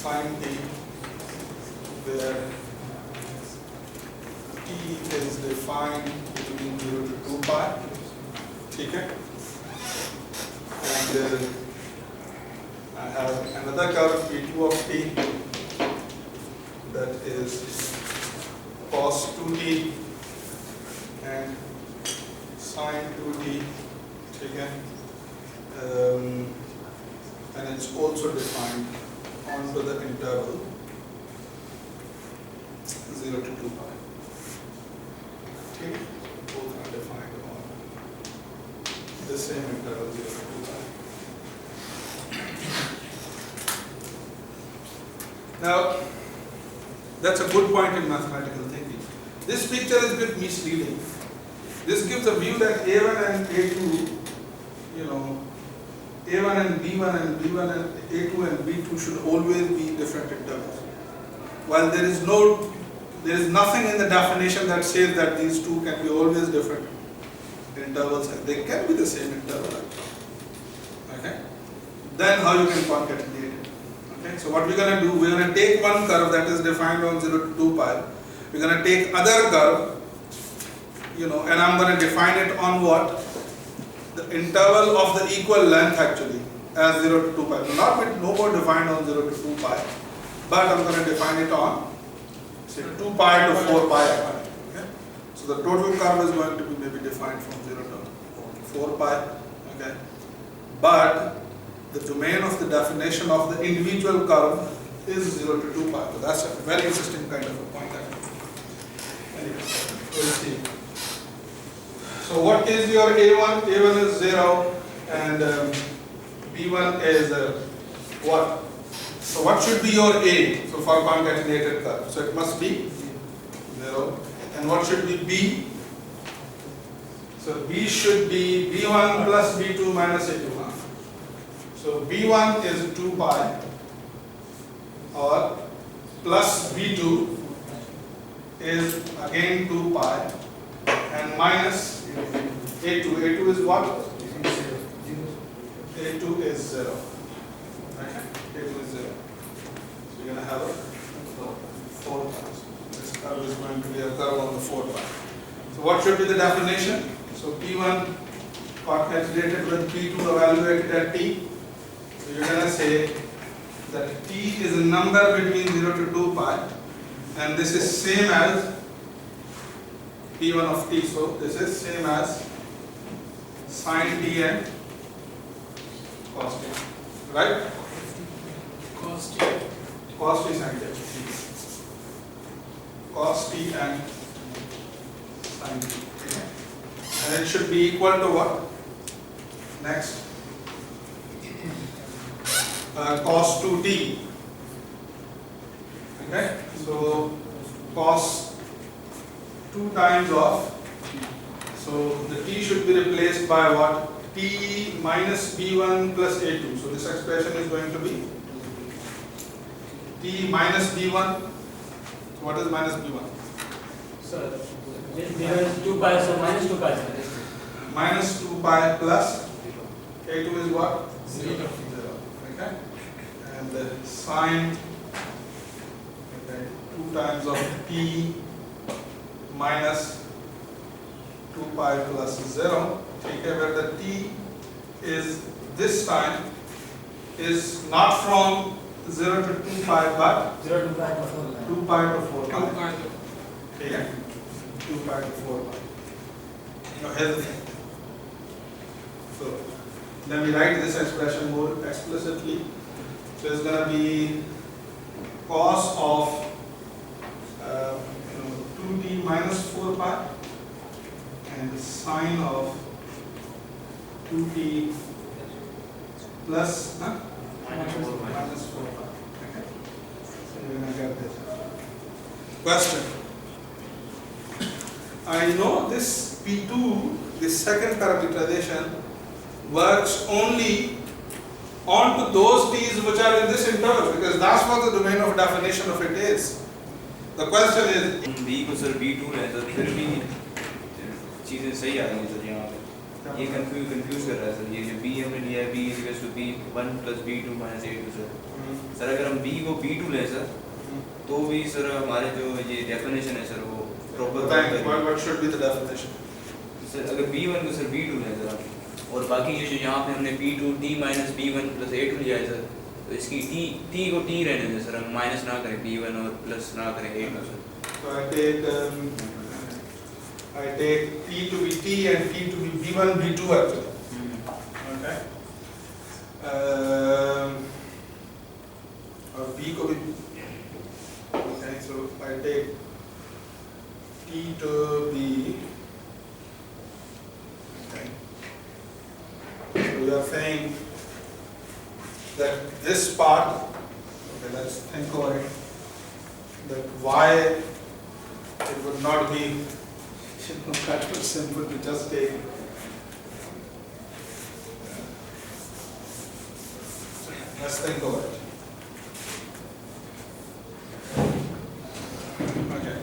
sin t, where t is defined between 0 to 2 pi. Okay? And I have another curve p2 of t that is cos 2t and sin 2t. Okay? And it's also defined onto the interval 0 to 2 pi. Okay? Both are defined on the same interval 0 to 2 pi. Now, that's a good point in mathematical thinking. This picture is a bit misleading. This gives a view that A1 and A2, A1 and B1 and B1 and A2 and B2 should always be different intervals. While there is nothing in the definition that says that these two can be always different intervals, and they can be the same interval. Okay? Then how you can concatenate it? Okay? So what we're going to do, we're going to take one curve that is defined on 0 to 2 pi. We're going to take other curve, and I'm going to define it on what? The interval of the equal length actually, as 0 to 2 pi. So no more defined on 0 to 2 pi, but I'm going to define it on, say, 2 pi to 4 pi. Okay? So the total curve is going to be maybe defined from 0 to 4 pi. Okay? But the domain of the definition of the individual curve is 0 to 2 pi. So that's a very interesting kind of a point. Anyway, we'll see. So what is your A1? A1 is 0 and B1 is what? So what should be your A? So for concatenated curve. So it must be 0. And what should be B? So B should be B1 plus B2 minus A2. So B1 is 2 pi or plus B2 is again 2 pi and minus A2. A2 is what? A2 is 0. Okay? A2 is 0. So you're going to have a 4 pi. This curve is going to be a curve on the 4 pi. So what should be the definition? So P1 concatenated with P2 evaluated at T. So you're going to say that T is a number between 0 to 2 pi, and this is same as P1 of T. So this is same as sin T and cos T. Right? Cos T sin T. Cos T and sin T. Okay. And it should be equal to what? Next. Cos 2t. Okay, so cos 2 times of, so the t should be replaced by what? T minus b1 plus a2. So this expression is going to be t minus b1. So what is minus b1? So minus 2 pi, so minus 2 pi. Minus 2 pi plus a2 is what? 0. Okay, and the sine, okay, 2 times of t minus 2 pi plus 0. Okay, where the t is this time is not from 0 to 2 pi but 0 to pi to 4 pi. 2 pi to 4 pi. Okay, 2 pi to 4 pi. Now here's the thing. So let me write this expression more explicitly. So it's going to be cos of 2t minus 4 pi and sine of 2t plus minus 4 pi. Okay. So you're going to get this. Question. I know this P2, this second parameterization, works only onto those t's which are in this interval, because that's what the domain of definition of it is. The question is b को sir b2 है तो फिर भी चीजें सही आ रही हैं sir यहाँ पे ये कंफ्यूज कर रहा है सर ये जो b हमने लिया है b equals to b1 plus b2 minus a2 sir sir अगर हम b को b2 लें सर तो भी सर हमारे जो ये डेफिनेशन है सर वो proper what should be the definition? Sir अगर b1 को सर b2 लें सर और बाकी ये जो यहाँ पे हमने b2 t minus b1 plus a2 लिया है सर तो इसकी t को t रहने दें सर हम माइनस ना करें b1 और प्लस ना करें a2 sir So I take t to be t and t to be b1 b2 actually. Okay. Or b को भी okay, so I take t to be okay. So we are saying that this part, okay, let's think over it, that y it would not be that was simple to just take let's think over it. Okay.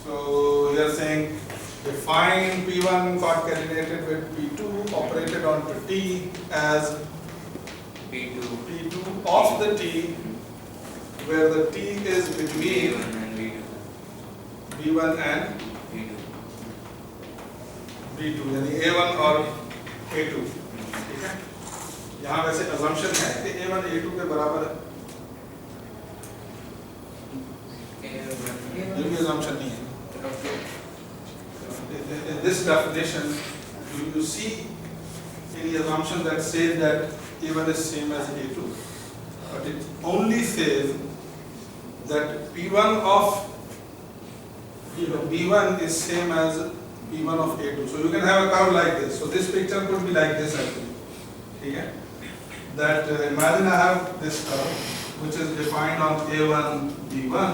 So you are saying define P1 concatenated with P2 operated onto T as b2 P2 of the T where the T is between b1 and b2 B1 and b2 B2 यानी A1 और A2 ठीक है यहाँ वैसे assumption है कि A1 A2 के बराबर है ये भी assumption नहीं है in this definition you see any assumption that says that A1 is same as A2 but it only says that P1 of B1 is same as P1 of A2. So you can have a curve like this. So this picture could be like this actually. Okay? That imagine I have this curve which is defined on A1 B1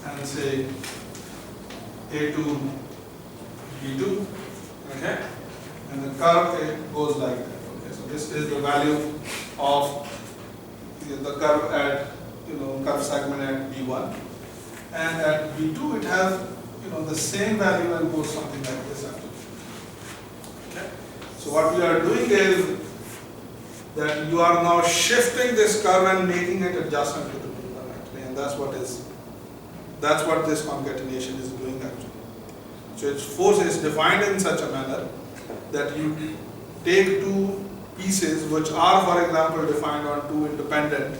and say A2 B2. Okay? And the curve it goes like that. Okay? So this is the value of the curve at curve segment at B1. And at B2 it has the same value and goes something like this actually. Okay? So what we are doing is that you are now shifting this curve and making it adjacent to the B1 actually, and that's what this concatenation is doing actually. So its force is defined in such a manner that you take two pieces which are, for example, defined on two independent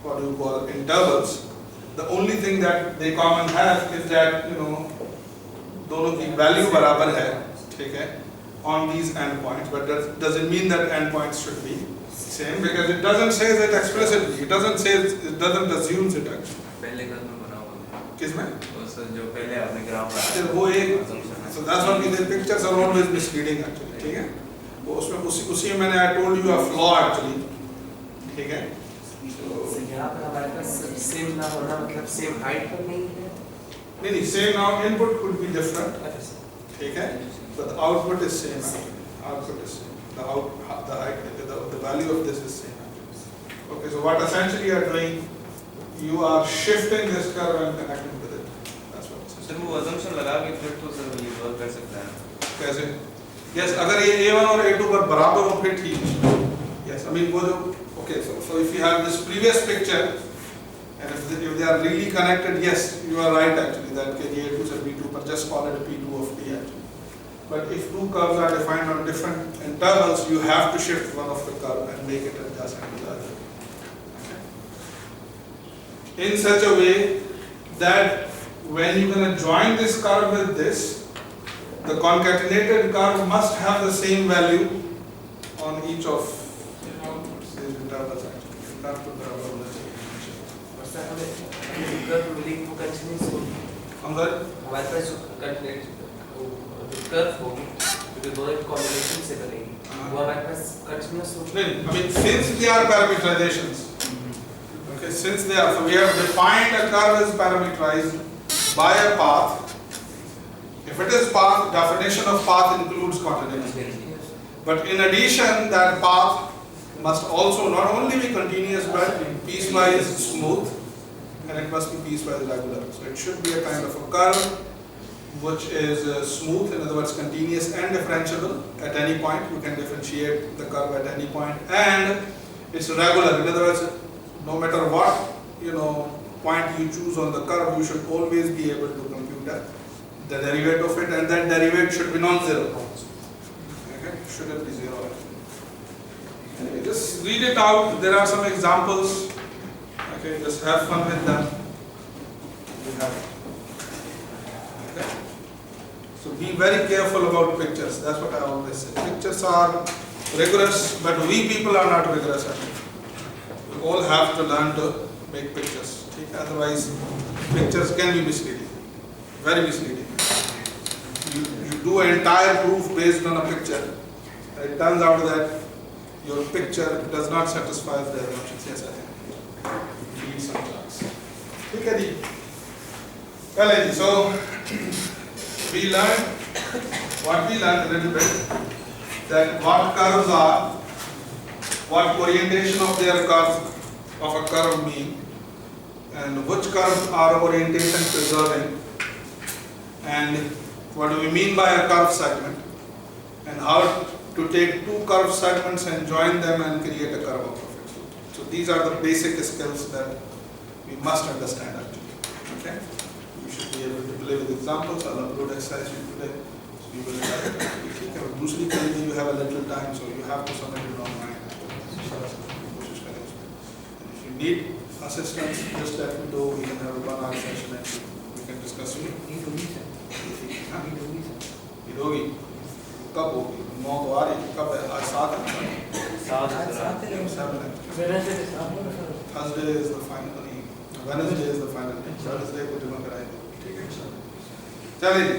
what you call intervals. The only thing that they common have is that दोनों की value बराबर है, ठीक है, on these endpoints, but that doesn't mean that endpoints should be same because it doesn't say that explicitly. It doesn't assume it actually. पहले कल में बना हुआ किसमें? उस जो पहले आपने ग्राफ फिर वो एक so that's what the pictures are always misleading actually, ठीक है? वो उसमें उसी में मैंने I told you a flaw actually, ठीक है? यहाँ पर हमारे पास सेम ना होना मतलब सेम हाइट पर नहीं है नहीं same now input could be different, ठीक है? But the output is same actually. Output is same. The value of this is same actually. Okay, so what essentially you are doing, you are shifting this curve and connecting with it. That's what it is. Sir वो assumption लगा के फिर तो sir ये work कर सकता है कैसे? Yes, अगर ये A1 और A2 पर बराबर हो फिर ठीक है. Yes, I mean वो जो okay, so if you have this previous picture and if they are really connected, yes, you are right actually that A2 is B2, but just call it P2 of T actually. But if two curves are defined on different intervals, you have to shift one of the curve and make it adjacent to the other. Okay. In such a way that when you're going to join this curve with this, the concatenated curve must have the same value on each of these intervals actually. Not to the rubber और sir हमें curve link को continuous होगी हमारे पास जो curve होगी जो दोनों combination से बनेगी वो हमारे पास कंटिन्यूस होगी I mean, since they are parameterizations, okay, since they are, so we have defined a curve is parameterized by a path. If it is path, definition of path includes continuity. But in addition, that path must also not only be continuous but piecewise smooth, and it must be piecewise regular. So it should be a kind of a curve which is smooth, in other words continuous and differentiable at any point. You can differentiate the curve at any point, and it's regular, in other words no matter what point you choose on the curve, you should always be able to compute the derivative of it, and that derivative should be non-zero. Okay, shouldn't be zero. Anyway, just read it out. There are some examples. Okay, just have fun with them. Okay. So be very careful about pictures. That's what I always say. Pictures are rigorous, but we people are not rigorous at it. We all have to learn to make pictures. Okay? Otherwise, pictures can be misleading. Very misleading. You do an entire proof based on a picture. It turns out that your picture does not satisfy the assumptions. Yes, I think. You need some charts. Okay, well, so we learned a little bit that what curves are, what orientation of their curve of a curve mean, and which curves are orientation preserving, and what do we mean by a curve segment, and how to take two curve segments and join them and create a curve out of it. So these are the basic skills that we must understand actually. Okay? You should be able to play with examples. I'll upload exercise today. So you will have it. Dusri ke liye you have a little time, so you have to submit it online. And if you need assistance, just let me know. We can have a 1 hour session and we can discuss it. होगी कब होगी 9 तो आ रही कब है आज 7 है Thursday is the final Wednesday is the final Thursday को जमा कराएंगे ठीक है चलिए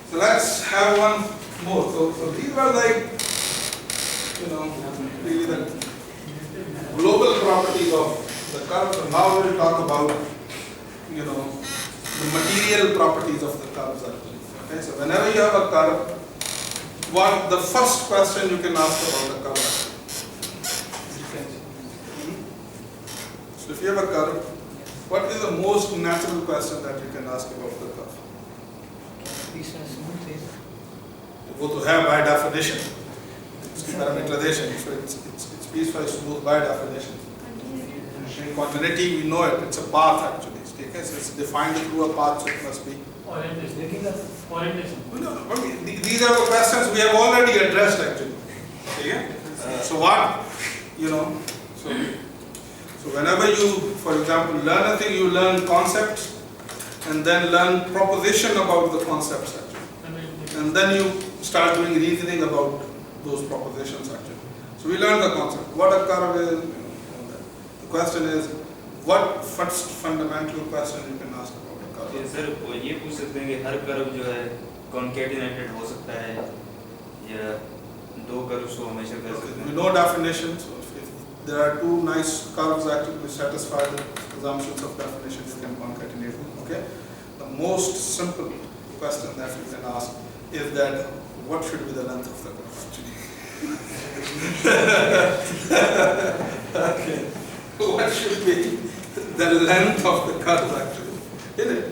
so let's have one more so these were like really the global properties of the curve. So now we will talk about the material properties of the curves actually. Okay, so whenever you have a curve, what the first question you can ask about the curve? So if you have a curve, what is the most natural question that you can ask about the curve? वो तो है by definition. इसकी parameterization, so it's piecewise smooth by definition. In continuity we know it. It's a path actually. Okay, so it's defined through a path, so it must be orientation. No, these are the questions we have already addressed actually. Okay? So what, so whenever you, for example, learn a thing, you learn concepts and then learn proposition about the concepts actually. And then you start doing reasoning about those propositions actually. So we learn the concept, what a curve is, the question is, what first fundamental question you can ask about a curve? Sir ये पूछ सकते हैं कि हर curve जो है concatenated हो सकता है या दो कर्व्स को हमेशा कर सकते हैं? No definition. So if there are two nice curves actually which satisfy the assumptions of definition, you can concatenate them. Okay. The most simple question that you can ask is that what should be the length of the curve actually? Okay. What should be the length of the curve actually? Isn't it?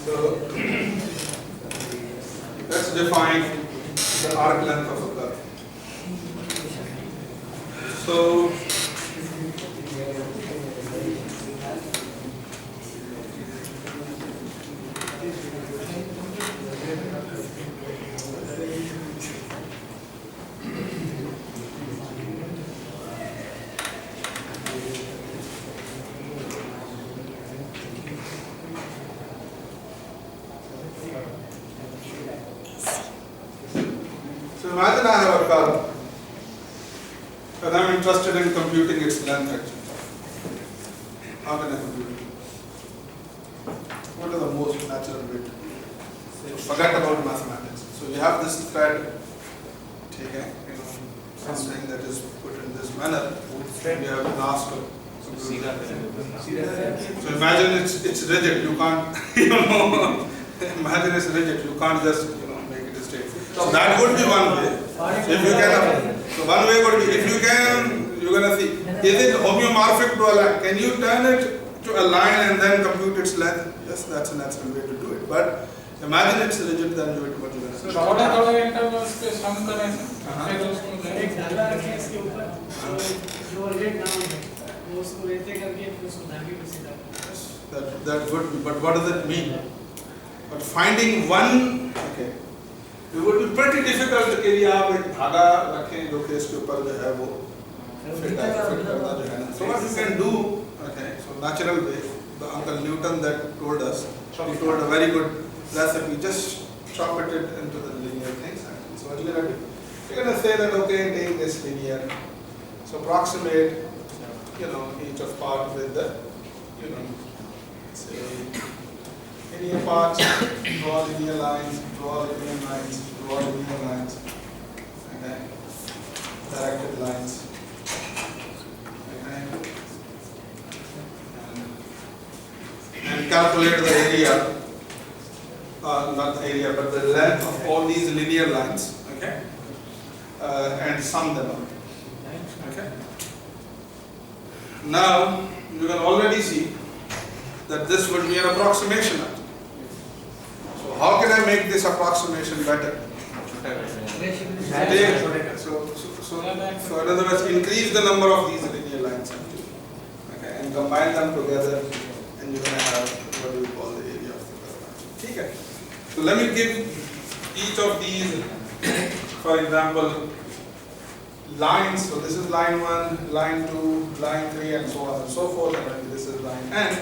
So let's define the arc length of a curve. So imagine I have a curve and I'm interested in computing its length actually. How can I compute it? What is the most natural way to do it? Forget about mathematics. So you have this thread, okay, something that is put in this manner, and you have an ask to compute it. So imagine it's rigid, you can't, imagine it's rigid, you can't just, make it straight. So that would be one way. If you can, so one way would be, if you can, you're going to see, is it homeomorphic to a line? Can you turn it to a line and then compute its length, yes, that's a natural way to do it. But imagine it's rigid, then do it what you So थोड़ा थोड़ा intervals पे sum करें फिर उसको एक डाला है इसके ऊपर जो ऑलरेडी नाम है वो उसको ऐसे करके फिर उसको दागी पे सीधा that would be, but what does it mean? But finding one, okay, it would be pretty difficult कि ये आप एक धागा रखें जो कि इसके ऊपर जो है वो fit करना जो है ना. So what you can do, okay, so natural way, the Uncle Newton that told us, he told a very good recipe, just chop it into the linear things. So what you're going to do, you're going to say that, okay, take this linear, so approximate, each of part with the, say, linear parts, draw linear lines, draw linear lines, draw linear lines, okay, directed lines, okay, and calculate the area, not the area, but the length of all these linear lines, okay, and sum them up, okay. Now, you can already see that this would be an approximation. So how can I make this approximation better? So in other words, increase the number of these linear lines, okay, and combine them together, and you're going to have what we call the area of the curve. Okay. So let me give each of these, for example, lines. So this is line 1, line 2, line 3, and so on and so forth. And this is line n.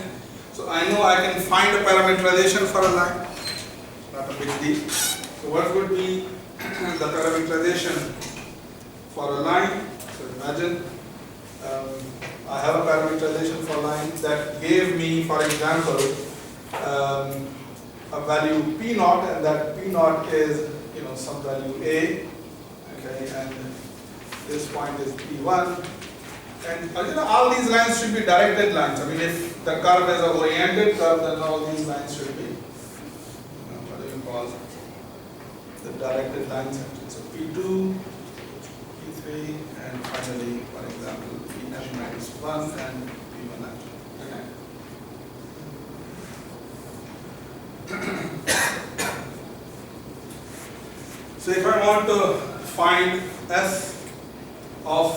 So I know I can find a parameterization for a line. Not a big deal. So what would be the parameterization for a line? So imagine I have a parameterization for a line that gave me, for example, a value p naught, and that p naught is some value a, okay, and this point is p1, and all these lines should be directed lines. I mean, if the curve is an oriented curve, then all these lines should be what do you call the directed lines. So p2, p3, and finally, for example, pn minus 1 and p1 okay. So if I want to find S of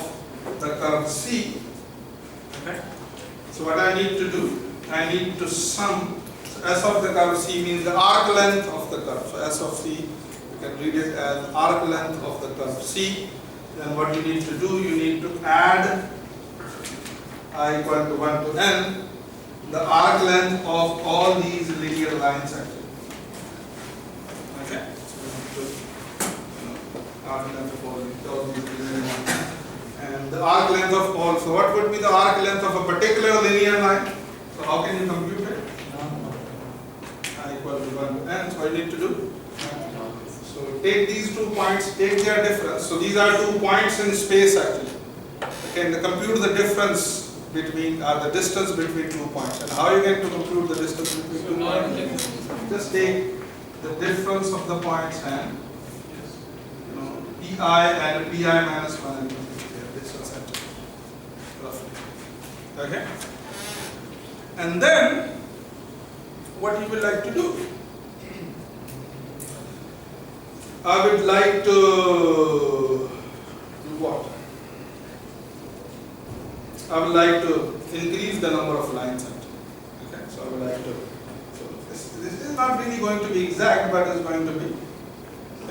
the curve C, okay, so what I need to do, I need to sum. So S of the curve C means the arc length of the curve. So S of C, you can read it as arc length of the curve C. Then what you need to do, you need to add I equal to 1 to n, the arc length of all these linear lines actually. Okay? So arc length of all these linear lines. And the arc length of all. So what would be the arc length of a particular linear line? So how can you compute it? I equal to 1 to n. So what I need to do? So take these 2 points, take their difference. So these are 2 points in space actually. Okay, and compute the difference between, the distance between 2 points. And how are you going to compute the distance between 2 points? Just take the difference of the points and pi and pi minus 1 and distance actually, roughly. Okay? And then what you will like to do? I would like to do what? I would like to increase the number of lines actually. Okay, so I would like to. So this is not really going to be exact, but it's going to be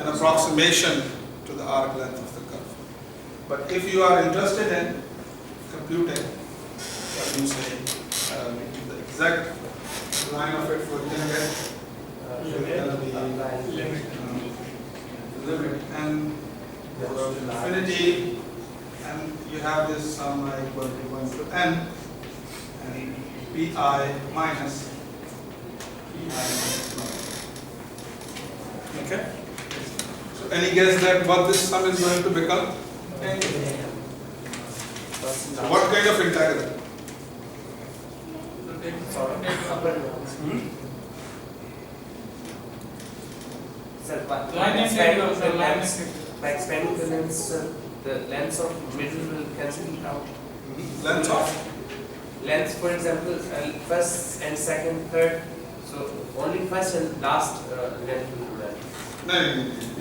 an approximation to the arc length of the curve. But if you are interested in computing, what you say, the exact line of it, what you can get limit and infinity, and you have this sum equal to 1 to n and pi minus okay. So any guess that what this sum is going to become? So what kind of integral? By expanding the lengths of middle will cancel it out. Length of length, for example, first and second, third. So only first and last length will do that. No.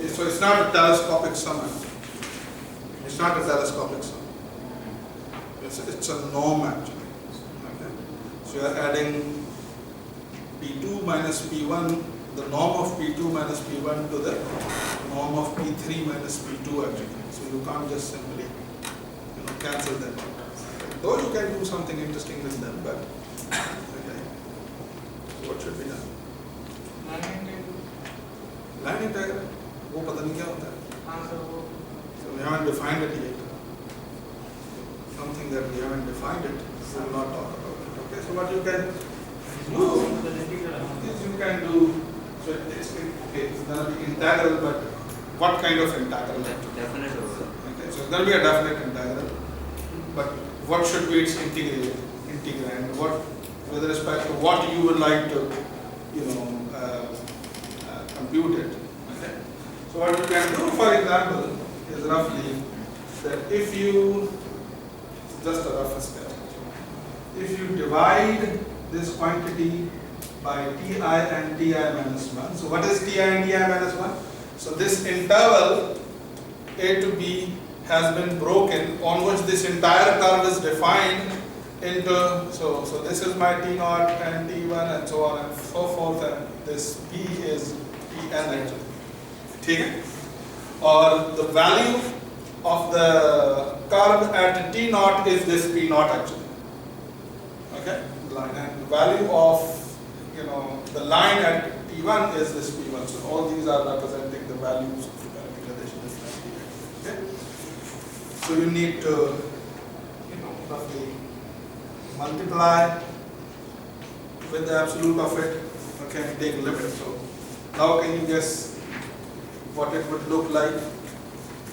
So it's not a telescopic sum. It's not a telescopic sum. It's a norm actually. Okay. So you are adding P2 minus P1, the norm of P2 minus P1 to the norm of P3 minus P2 actually. So you can't just simply cancel them out. Though you can do something interesting with them, but okay. So what should be done? Line integral. वो पता नहीं क्या होता है. So we haven't defined it yet. Something that we haven't defined it, we will not talk about it. Okay. So what you can do is you can do. So it's okay. It's going to be integral, but what kind of integral? Definite over. Okay. So it's going to be a definite integral. But what should be its integrand? What, with respect to what you would like to, compute it. Okay. So what you can do, for example, is roughly that if you just a rough step, if you divide this quantity by Ti and Ti minus 1. So what is Ti and Ti minus 1? So this interval A to B has been broken, on which this entire curve is defined into, so this is my T0 and T1 and so on and so forth, and this P is Pn actually. Okay? Or the value of the curve at T0 is this P0 actually. Okay? Line, and the value of the line at T1 is this P1. So all these are representing the values of the parameterization difference. Okay? So you need to, roughly multiply with the absolute of it. Okay, and take limit. So now can you guess what it would look like?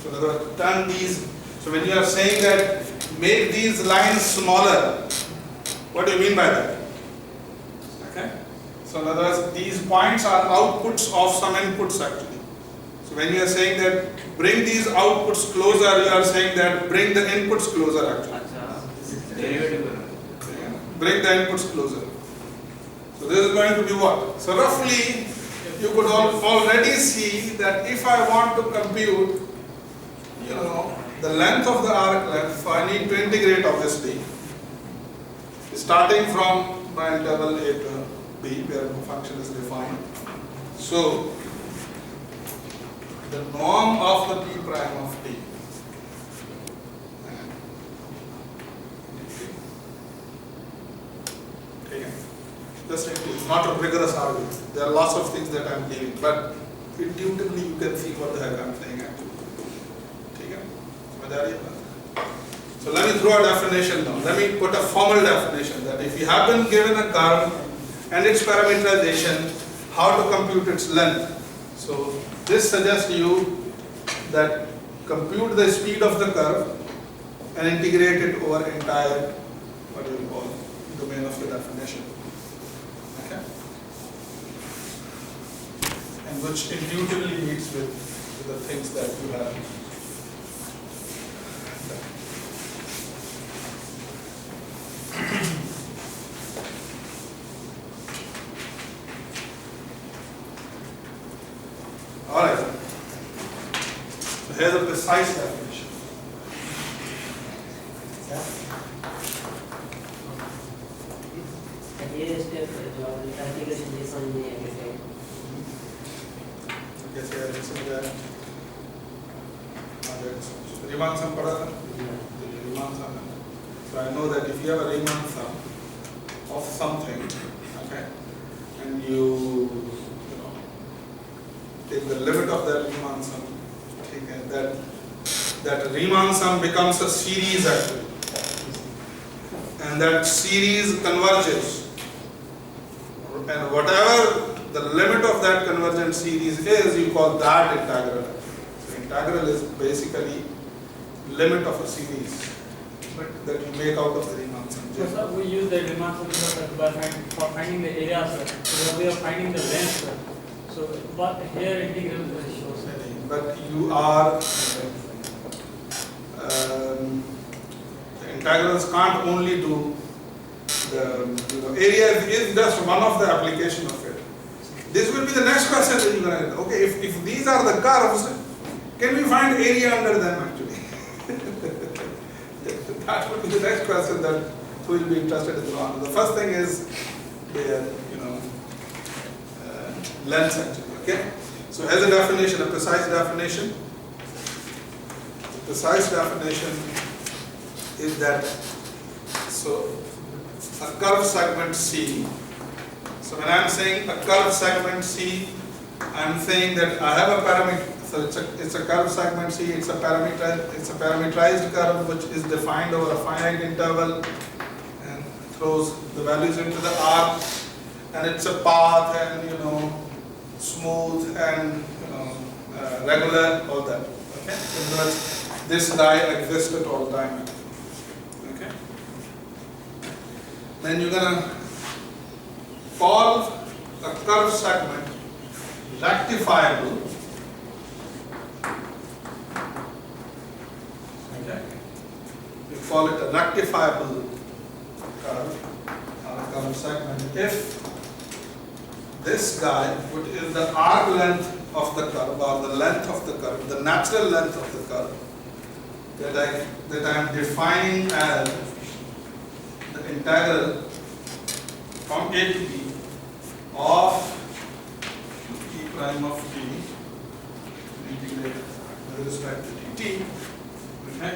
So in other words, turn these. So when you are saying that make these lines smaller, what do you mean by that? Okay. So in other words, these points are outputs of some inputs actually. So when you are saying that bring these outputs closer, you are saying that bring the inputs closer actually. Bring the inputs closer. So this is going to be what? So roughly, you could already see that if I want to compute, the length of the arc length, I need to integrate obviously, starting from my interval A to B, where the function is defined. So the norm of the P prime of T. Okay. Just it's not a rigorous argument. There are lots of things that I am giving, but intuitively you can see what the heck I am saying actually. Okay. So let me throw a definition now. Let me put a formal definition that if you have been given a curve and its parameterization, how to compute its length. So this suggests to you that compute the speed of the curve and integrate it over entire, what do you call, domain of the definition. Okay? And which intuitively meets with the things that you have. Alright. So here's a precise definition. ये step जो integration ये समझ नहीं है कैसे कैसे है Riemann sum पढ़ा था Riemann sum. So I know that if you have a Riemann sum of something, okay, and you take the limit of that Riemann sum, okay, and that Riemann sum becomes a series actually, and that series converges. And whatever the limit of that convergent series is, you call that integral. So integral is basically limit of a series that you make out of the Riemann sum. So sir, we use the Riemann sum for finding the area, sir. So we are finding the length, sir. So but here integral shows. But you are the integrals can't only do area is just one of the application of it. This will be the next question that you're going to get. Okay, if these are the curves, can we find area under them actually? That would be the next question that we will be interested in. The first thing is their, length actually. Okay, so as a definition, a precise definition. The precise definition is that a curved segment C. So when I am saying a curved segment C, I am saying that I have a parameter. So it's a curved segment C. It's a parameterized curve which is defined over a finite interval and throws the values into the R, and it's a path and smooth and regular, all that. Okay, in other words, this guy exists at all time. Okay. Then you're gonna call a curved segment rectifiable. Okay. You call it a rectifiable curve or a curved segment if this guy, which is the arc length of the curve or the length of the curve, the natural length of the curve that I am defining as the integral from A to B of t prime of t integrated with respect to dt. Okay.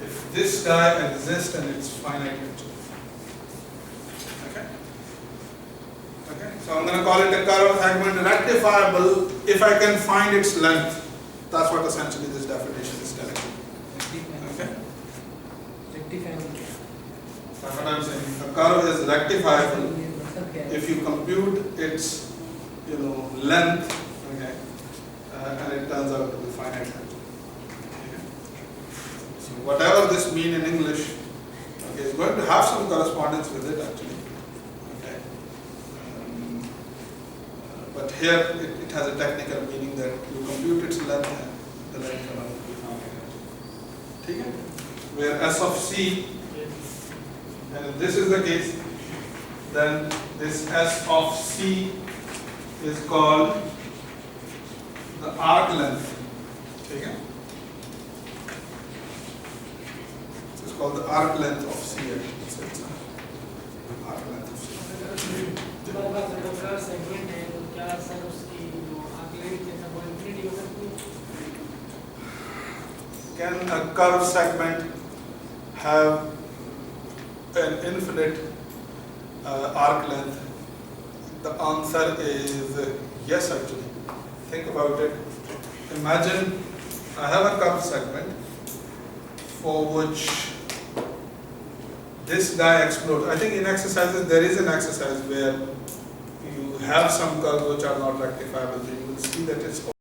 If this guy exists and it's finite. Okay. Okay. So I'm going to call it a curved segment rectifiable if I can find its length. That's what essentially this definition is telling me. Okay. That's what I'm saying. A curve is rectifiable if you compute its length, okay, and it turns out to be finite. Okay. So whatever this mean in English, okay, is going to have some correspondence with it actually. Okay. But here it has a technical meaning that you compute its length and the length cannot be finite. Okay. Where S of C, and if this is the case, then this S of C is called the arc length. Okay. This is called the arc length of C. So it's arc length of C. Segment है तो क्या sir उसकी arc length जैसा वो infinity हो सकती है? Can a curved segment have an infinite arc length? The answer is yes actually. Think about it. Imagine I have a curved segment for which this guy explodes. I think in exercises there is an exercise where you have some curves which are not rectifiable. You will see that it's